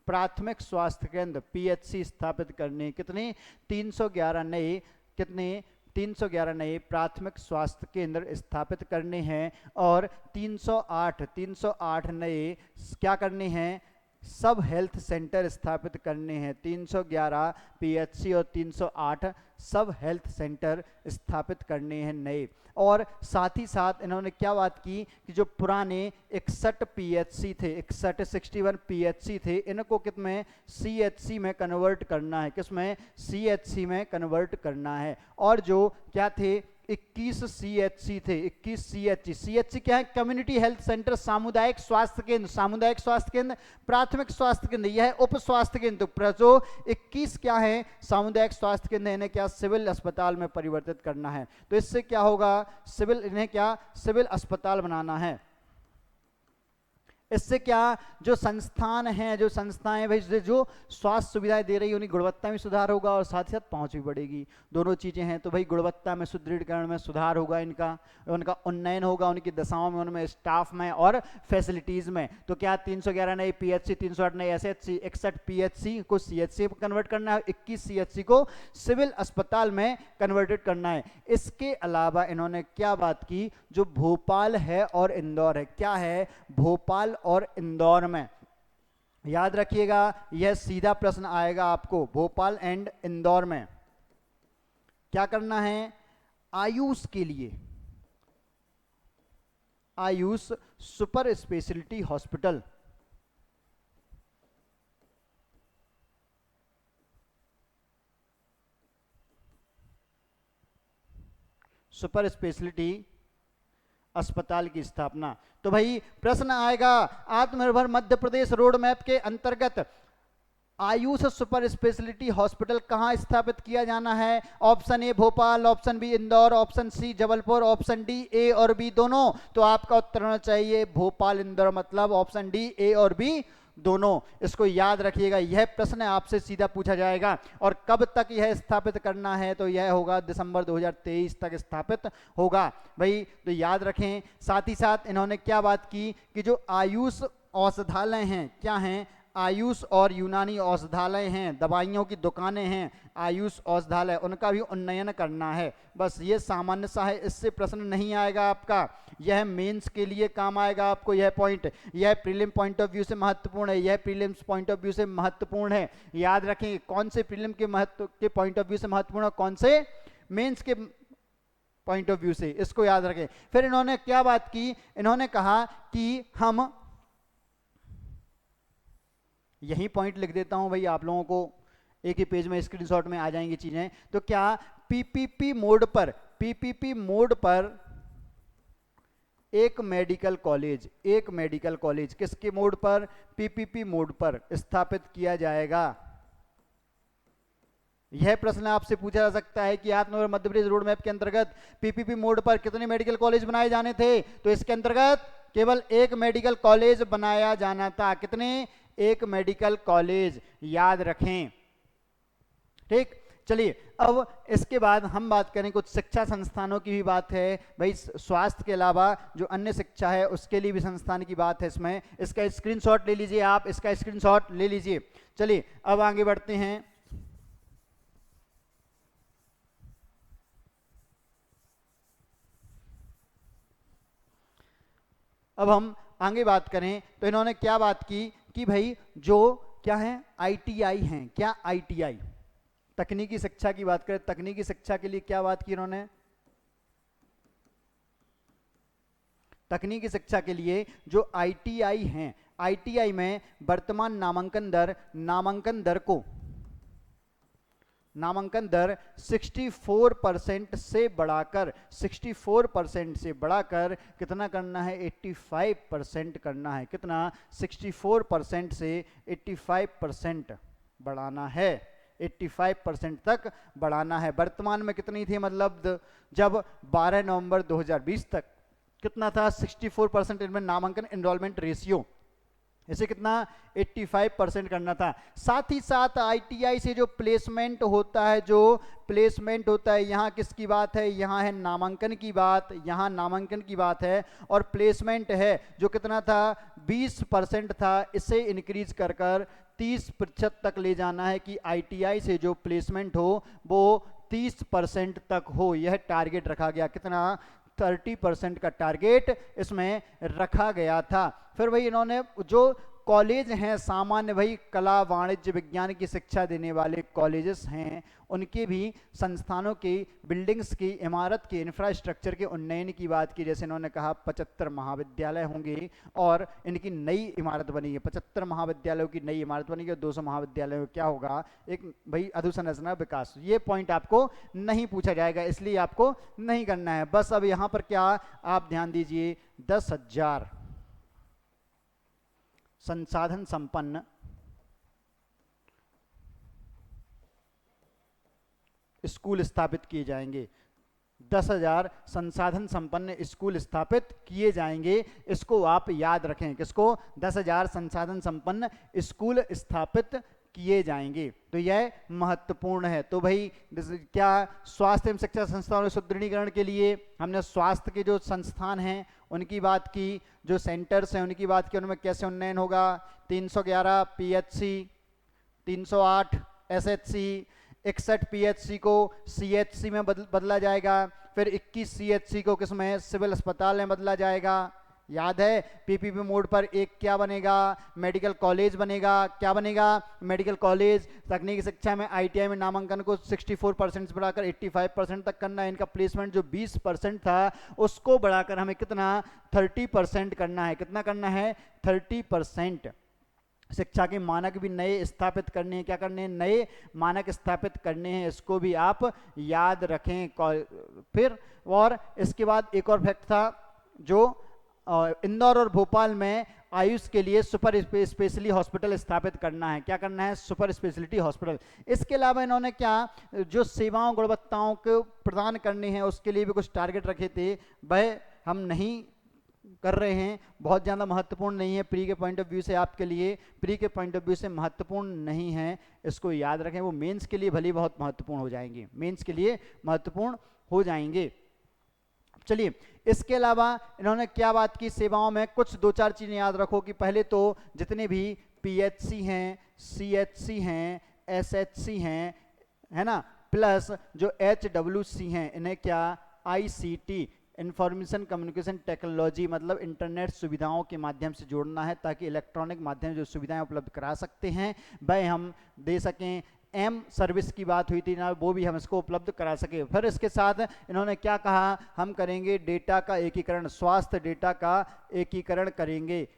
प्राथमिक स्वास्थ्य केंद्र पीएचसी स्थापित करने, कितने 311 नए, कितने 311 नए प्राथमिक स्वास्थ्य केंद्र स्थापित करने हैं और 308 नए क्या करने हैं, सब हेल्थ सेंटर स्थापित करने हैं। 311 पीएचसी और 308 सब हेल्थ सेंटर स्थापित करने हैं नए। और साथ ही साथ इन्होंने क्या बात की कि जो पुराने 61 पीएचसी थे, 61 पीएचसी थे, इनको कितने सीएचसी में कन्वर्ट करना है, किसमें सीएचसी में कन्वर्ट करना है। और जो क्या थे 21 सीएचसी थे, 21 सीएचसी क्या है, कम्युनिटी हेल्थ सेंटर, सामुदायिक स्वास्थ्य केंद्र, सामुदायिक स्वास्थ्य केंद्र, प्राथमिक स्वास्थ्य केंद्र, यह है उप स्वास्थ्य केंद्र। जो 21 क्या है सामुदायिक स्वास्थ्य केंद्र, इन्हें क्या सिविल अस्पताल में परिवर्तित करना है। तो इससे क्या होगा, सिविल, इन्हें क्या सिविल अस्पताल बनाना है। इससे क्या जो संस्थान हैं, जो संस्थाएं भाई जो स्वास्थ्य सुविधाएं दे रही है, उनकी गुणवत्ता में सुधार होगा और साथ ही साथ पहुंच भी बढ़ेगी, दोनों चीजें हैं। तो भाई गुणवत्ता में सुदृढ़ीकरण में सुधार होगा, इनका उनका उन्नयन होगा, उनकी दशाओं में, उनमें स्टाफ में और फैसिलिटीज में। तो क्या 311 नए पीएचसी, 308 नए एसएचसी, 61 पीएचसी को सीएचसी में कन्वर्ट करना है, 21 सीएचसी को सिविल अस्पताल में कन्वर्टेड करना है। इसके अलावा इन्होंने क्या बात की, जो भोपाल है और इंदौर है, क्या है भोपाल और इंदौर में, याद रखिएगा यह सीधा प्रश्न आएगा आपको, भोपाल एंड इंदौर में क्या करना है, आयुष के लिए, Ayush super speciality hospital, super speciality अस्पताल की स्थापना। तो भाई प्रश्न आएगा, आत्मनिर्भर मध्य प्रदेश रोड मैप के अंतर्गत आयुष सुपर स्पेशलिटी हॉस्पिटल कहां स्थापित किया जाना है। Option A Bhopal, option B Indore, option C Jabalpur, option D A और बी दोनों। तो आपका उत्तर होना चाहिए भोपाल इंदौर, मतलब ऑप्शन डी ए और बी दोनों। इसको याद रखिएगा, यह प्रश्न आपसे सीधा पूछा जाएगा। और कब तक यह स्थापित करना है, तो यह होगा दिसंबर 2023 तक स्थापित होगा भाई, तो याद रखें। साथ ही साथ इन्होंने क्या बात की कि जो आयुष औषधालय हैं, क्या हैं, आयुष और यूनानी औषधालय हैं, दवाइयों की दुकानें हैं, आयुष औषधालय, उनका भी उन्नयन करना है। बस ये सामान्य सा है, इससे प्रश्न नहीं आएगा आपका, यह मेंस के लिए काम आएगा आपको यह पॉइंट। यह प्रीलिम पॉइंट ऑफ व्यू से महत्वपूर्ण है, यह प्रीलिम्स पॉइंट ऑफ व्यू से महत्वपूर्ण है। याद रखें कौन से प्रीलिम के महत्व के पॉइंट ऑफ व्यू से महत्वपूर्ण है, कौन से मेंस के पॉइंट ऑफ व्यू से, इसको याद रखें। फिर इन्होंने क्या बात की, इन्होंने कहा कि हम, यही पॉइंट लिख देता हूं भाई आप लोगों को, एक ही पेज में स्क्रीनशॉट में आ जाएंगी चीजें। तो क्या पीपीपी मोड पर, पीपीपी मोड पर एक मेडिकल कॉलेज, एक मेडिकल कॉलेज किसके मोड पर, पीपीपी मोड पर स्थापित किया जाएगा। यह प्रश्न आपसे पूछा जा सकता है कि आत्मनिर्भर मध्य प्रदेश रोड मैप के अंतर्गत पीपीपी मोड पर कितने मेडिकल कॉलेज बनाए जाने थे। तो इसके अंतर्गत केवल एक मेडिकल कॉलेज बनाया जाना था, कितने, एक मेडिकल कॉलेज, याद रखें। ठीक, चलिए अब इसके बाद हम बात करें कुछ शिक्षा संस्थानों की भी बात है भाई, स्वास्थ्य के अलावा जो अन्य शिक्षा है उसके लिए भी संस्थान की बात है इसमें। इसका स्क्रीनशॉट ले लीजिए आप, इसका स्क्रीनशॉट ले लीजिए। चलिए अब आगे बढ़ते हैं। अब हम आगे बात करें तो इन्होंने क्या बात की कि भाई जो क्या है आईटीआई हैं, क्या आईटीआई, तकनीकी शिक्षा की बात करें, तकनीकी शिक्षा के लिए क्या बात की इन्होंने, तकनीकी शिक्षा के लिए जो आईटीआई हैं, आईटीआई में वर्तमान नामांकन दर को, नामांकन दर 64% से बढ़ाकर, 64% से बढ़ाकर कितना करना है, 85% करना है। कितना, 64% से 85% बढ़ाना है, 85% तक बढ़ाना है। वर्तमान में कितनी थी, मतलब जब 12 नवंबर 2020 तक कितना था, 64% इनमें नामांकन एनरोलमेंट रेशियो। इसे कितना 85% करना था। साथ ही साथ आईटीआई से जो प्लेसमेंट होता है, यहाँ किसकी बात है, यहाँ है नामांकन की बात, यहाँ नामांकन की बात है, और प्लेसमेंट है जो कितना था 20% था, इसे इंक्रीज कर कर 30% तक ले जाना है कि आईटीआई से जो प्लेसमेंट हो वो 30% तक हो। यह टारगेट रखा गया, कितना 30% का टारगेट इसमें रखा गया था। फिर भाई इन्होंने जो कॉलेज हैं सामान्य, भाई कला वाणिज्य विज्ञान की शिक्षा देने वाले कॉलेजेस हैं, उनके भी संस्थानों की बिल्डिंग्स की, इमारत की, इंफ्रास्ट्रक्चर के उन्नयन की बात की। जैसे इन्होंने कहा 75 महाविद्यालय होंगे और इनकी नई इमारत बनेगी, 75 महाविद्यालयों की नई इमारत बनेगी और 200 महाविद्यालयों क्या होगा, एक भाई अधोसंरचना विकास। ये पॉइंट आपको नहीं पूछा जाएगा, इसलिए आपको नहीं करना है। बस अब यहां पर क्या आप ध्यान दीजिए, 10,000 संसाधन संपन्न स्कूल स्थापित किए जाएंगे। 10,000 संसाधन संपन्न स्कूल स्थापित किए जाएंगे। इसको आप याद रखें, किसको, 10,000 संसाधन संपन्न स्कूल स्थापित किए जाएंगे। तो यह महत्वपूर्ण है। तो भाई क्या स्वास्थ्य एवं शिक्षा संस्थानों के सुदृढ़ीकरण के लिए हमने स्वास्थ्य के जो संस्थान हैं उनकी बात की, जो सेंटर्स हैं उनकी बात की, उनमें कैसे उन्नयन होगा। 311 पीएचसी, 308 एसएचसी, 61 पीएचसी को सीएचसी में बदला जाएगा। फिर 21 सीएचसी को किसमें, सिविल अस्पताल में बदला जाएगा। याद है, पीपीपी मोड पर एक क्या बनेगा, मेडिकल कॉलेज बनेगा। क्या बनेगा, मेडिकल कॉलेज। तकनीकी शिक्षा में आईटीआई में नामांकन को 64% से बढ़ाकर 85% तक करना है। इनका प्लेसमेंट जो 20% था उसको बढ़ाकर हमें कितना 30% करना है। कितना करना है, 30%। शिक्षा के मानक भी नए स्थापित करने हैं। क्या करने हैं, नए मानक स्थापित करने हैं। इसको भी आप याद रखें। फिर और इसके बाद एक और फैक्ट था, जो इंदौर और भोपाल में आयुष के लिए सुपर स्पेशली हॉस्पिटल स्थापित करना है। क्या करना है, सुपर स्पेशलिटी हॉस्पिटल। इसके अलावा इन्होंने क्या, जो सेवाओं गुणवत्ताओं को प्रदान करने हैं उसके लिए भी कुछ टारगेट रखे थे, वह हम नहीं कर रहे हैं। बहुत ज़्यादा महत्वपूर्ण नहीं है प्री के पॉइंट ऑफ व्यू से, आपके लिए प्री के पॉइंट ऑफ व्यू से महत्वपूर्ण नहीं है, इसको याद रखें। वो मेंस के लिए भले बहुत महत्वपूर्ण हो जाएंगे, मेंस के लिए महत्वपूर्ण हो जाएंगे। चलिए, इसके अलावा इन्होंने क्या बात की, सेवाओं में कुछ दो चार चीज़ें याद रखो कि पहले तो जितने भी पीएचसी हैं, सीएचसी हैं, एसएचसी हैं, है ना, प्लस जो एचडब्ल्यूसी हैं, इन्हें क्या आईसीटी, इंफॉर्मेशन कम्युनिकेशन टेक्नोलॉजी, मतलब इंटरनेट सुविधाओं के माध्यम से जोड़ना है, ताकि इलेक्ट्रॉनिक माध्यम जो सुविधाएं उपलब्ध करा सकते हैं वह हम दे सकें। एम सर्विस की बात हुई थी ना, वो भी हम इसको उपलब्ध करा सके। फिर इसके साथ इन्होंने क्या कहा, हम करेंगे डेटा का एकीकरण, स्वास्थ्य डेटा का एकीकरण करेंगे।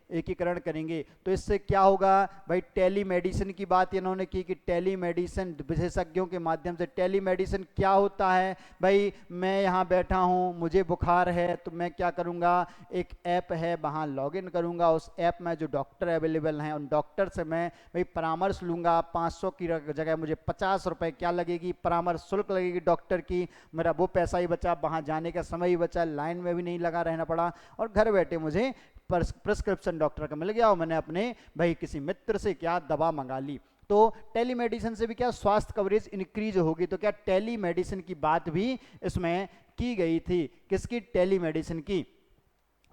तो इससे क्या होगा भाई, टेली मेडिसिन की बात इन्होंने की कि टेली मेडिसिन विशेषज्ञों के माध्यम से। टेली मेडिसिन क्या होता है भाई, मैं यहाँ बैठा हूँ, मुझे बुखार है, तो मैं क्या करूँगा, एक ऐप है वहाँ लॉगिन करूँगा, उस ऐप में जो डॉक्टर अवेलेबल हैं उन डॉक्टर से मैं भाई परामर्श लूँगा। 500 की जगह मुझे 50 रुपए क्या लगेगी, परामर्श शुल्क लगेगी डॉक्टर की, मेरा वो पैसा ही बचा, वहाँ जाने का समय ही बचा, लाइन में भी नहीं लगा रहना पड़ा, और घर बैठे मुझे प्रिस्क्रिप्शन डॉक्टर का मिल गया और मैंने अपने भाई किसी मित्र से क्या दवा मंगा ली। तो टेलीमेडिसिन से भी क्या स्वास्थ्य कवरेज इंक्रीज होगी। तो क्या टेलीमेडिसिन की बात भी इसमें की गई थी, किसकी, टेलीमेडिसिन की।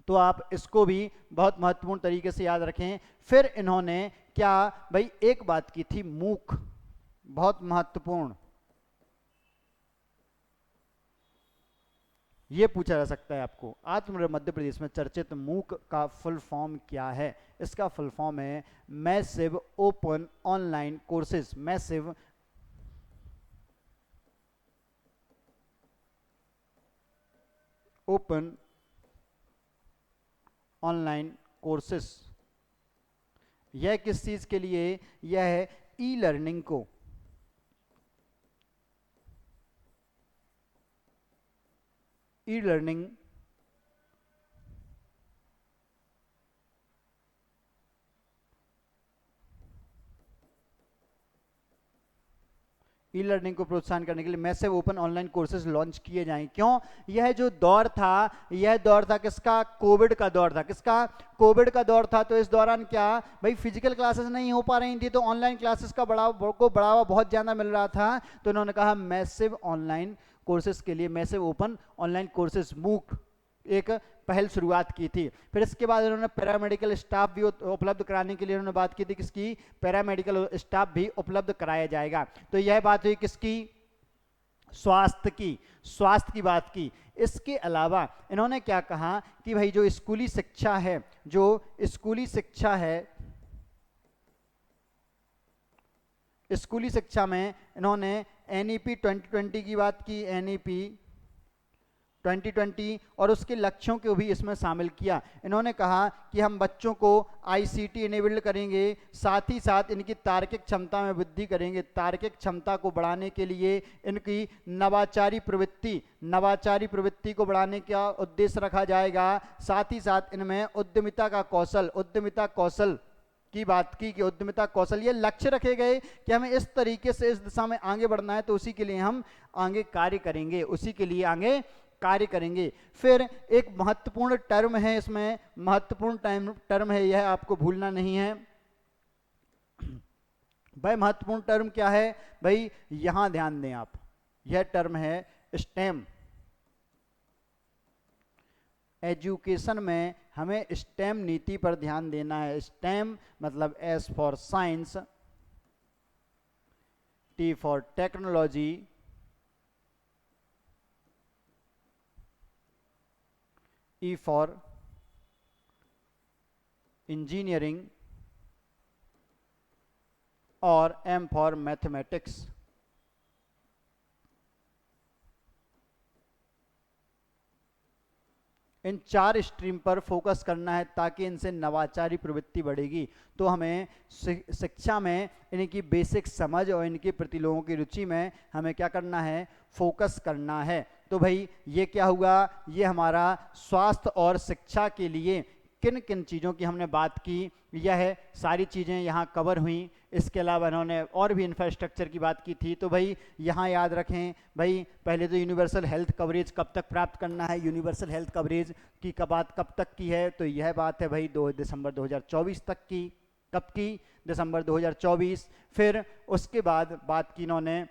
तो आप इसको भी बहुत महत्वपूर्ण तरीके से याद रखें। फिर इन्होंने क्या भाई, एक बात की थी, मूक, बहुत महत्वपूर्ण, ये पूछा जा सकता है आपको, आत्मनिर्भर मध्य प्रदेश में चर्चित मूक का फुल फॉर्म क्या है। इसका फुल फॉर्म है massive open online courses. Massive open online courses. यह किस चीज के लिए, यह है ई लर्निंग को, ई लर्निंग ई लर्निंग को प्रोत्साहन करने के लिए massive open online courses launch किए जाएं। क्यों? यह जो दौर था, यह दौर था किसका? कोविड का दौर था। किसका? कोविड का दौर था। तो इस दौरान क्या भाई फिजिकल क्लासेस नहीं हो पा रही थी, तो ऑनलाइन क्लासेस का बढ़ावा बहुत ज़्यादा मिल रहा था। तो उन्होंने कहा मैसिव ऑनलाइन कोर्सेज के लिए मैसिव ओपन ऑनलाइन कोर्सेज मूक एक पहल शुरुआत की थी। फिर इसके बाद उन्होंने पैरामेडिकल स्टाफ भी उपलब्ध कराने के लिए उन्होंने बात की थी, किसकी? पैरामेडिकल स्टाफ भी उपलब्ध कराया जाएगा। तो यह बात हुई किसकी? स्वास्थ्य की, स्वास्थ्य की बात की। इसके अलावा इन्होंने क्या कहा कि भाई जो स्कूली शिक्षा है, जो स्कूली शिक्षा है, स्कूली शिक्षा में इन्होंने एनईपी 2020 की बात की, एनईपी 2020, और उसके लक्ष्यों को भी इसमें शामिल किया। इन्होंने कहा कि हम बच्चों को आईसीटी इनेबल्ड करेंगे, साथ ही साथ इनकी तार्किक क्षमता में वृद्धि करेंगे। तार्किक क्षमता को बढ़ाने के लिए इनकी नवाचारी प्रवृत्ति को बढ़ाने का उद्देश्य रखा जाएगा। साथ ही साथ इनमें उद्यमिता कौशल की बात की कि उद्यमिता कौशल, ये लक्ष्य रखे गए कि हमें इस तरीके से इस दिशा में आगे बढ़ना है, तो उसी के लिए हम आगे कार्य करेंगे, उसी के लिए आगे कार्य करेंगे। फिर एक महत्वपूर्ण टर्म है, इसमें महत्वपूर्ण टर्म है, यह आपको भूलना नहीं है भाई। महत्वपूर्ण टर्म क्या है भाई? यहां ध्यान दें आप, यह टर्म है स्टेम। एजुकेशन में हमें स्टेम नीति पर ध्यान देना है। स्टेम मतलब S for science, T for technology, E for engineering और एम फॉर मैथमेटिक्स। इन 4 स्ट्रीम पर फोकस करना है ताकि इनसे नवाचारी प्रवृत्ति बढ़ेगी। तो हमें शिक्षा में इनकी बेसिक समझ और इनके प्रति लोगों की रुचि में हमें क्या करना है? फोकस करना है। तो भाई ये क्या हुआ? ये हमारा स्वास्थ्य और शिक्षा के लिए किन किन चीज़ों की हमने बात की, यह सारी चीज़ें यहाँ कवर हुई। इसके अलावा इन्होंने और भी इंफ्रास्ट्रक्चर की बात की थी। तो भाई यहाँ याद रखें भाई, पहले तो यूनिवर्सल हेल्थ कवरेज कब तक प्राप्त करना है, यूनिवर्सल हेल्थ कवरेज की बात कब तक की है? तो यह बात है भाई 2 दिसंबर 2024 तक की। कब की? दिसंबर 2024। फिर उसके बाद बात की इन्होंने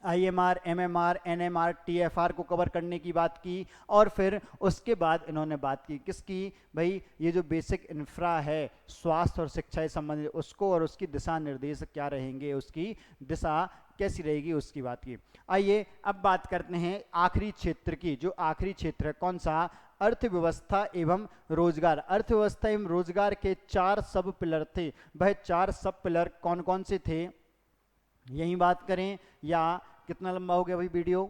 IMR, MMR, NMR, TFR को कवर करने की बात की। और फिर उसके बाद इन्होंने बात की किसकी? भाई ये जो बेसिक इंफ्रा है स्वास्थ्य और शिक्षा से संबंधित, उसको और उसकी दिशा निर्देश क्या रहेंगे, उसकी दिशा कैसी रहेगी, उसकी बात की। आइए अब बात करते हैं आखिरी क्षेत्र की। जो आखिरी क्षेत्र है कौन सा? अर्थव्यवस्था एवं रोजगार। अर्थव्यवस्था एवं रोजगार के 4 सब पिलर थे। वह 4 सब पिलर कौन कौन से थे, यही बात करें। या कितना लंबा हो गया भाई वीडियो?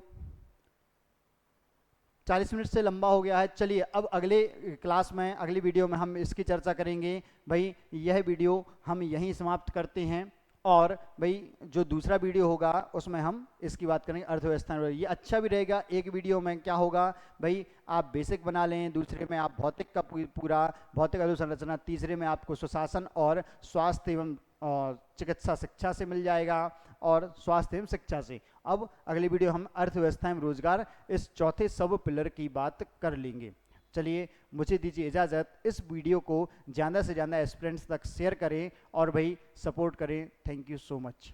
40 मिनट से लंबा हो गया है। चलिए अब अगले क्लास में, अगली वीडियो में हम इसकी चर्चा करेंगे। भाई यह वीडियो हम यहीं समाप्त करते हैं, और भाई जो दूसरा वीडियो होगा उसमें हम इसकी बात करेंगे अर्थव्यवस्था। ये अच्छा भी रहेगा। एक वीडियो में क्या होगा भाई, आप बेसिक बना लें, दूसरे में आप भौतिक का पूरा भौतिक अधोसंरचना, तीसरे में आपको सुशासन और स्वास्थ्य एवं चिकित्सा शिक्षा से मिल जाएगा, और स्वास्थ्य एवं शिक्षा से। अब अगली वीडियो हम अर्थव्यवस्था एवं रोजगार, इस चौथे सब पिलर की बात कर लेंगे। चलिए मुझे दीजिए इजाज़त। इस वीडियो को ज़्यादा से ज़्यादा एस्पिरेंट्स तक शेयर करें और भाई सपोर्ट करें। Thank you so much.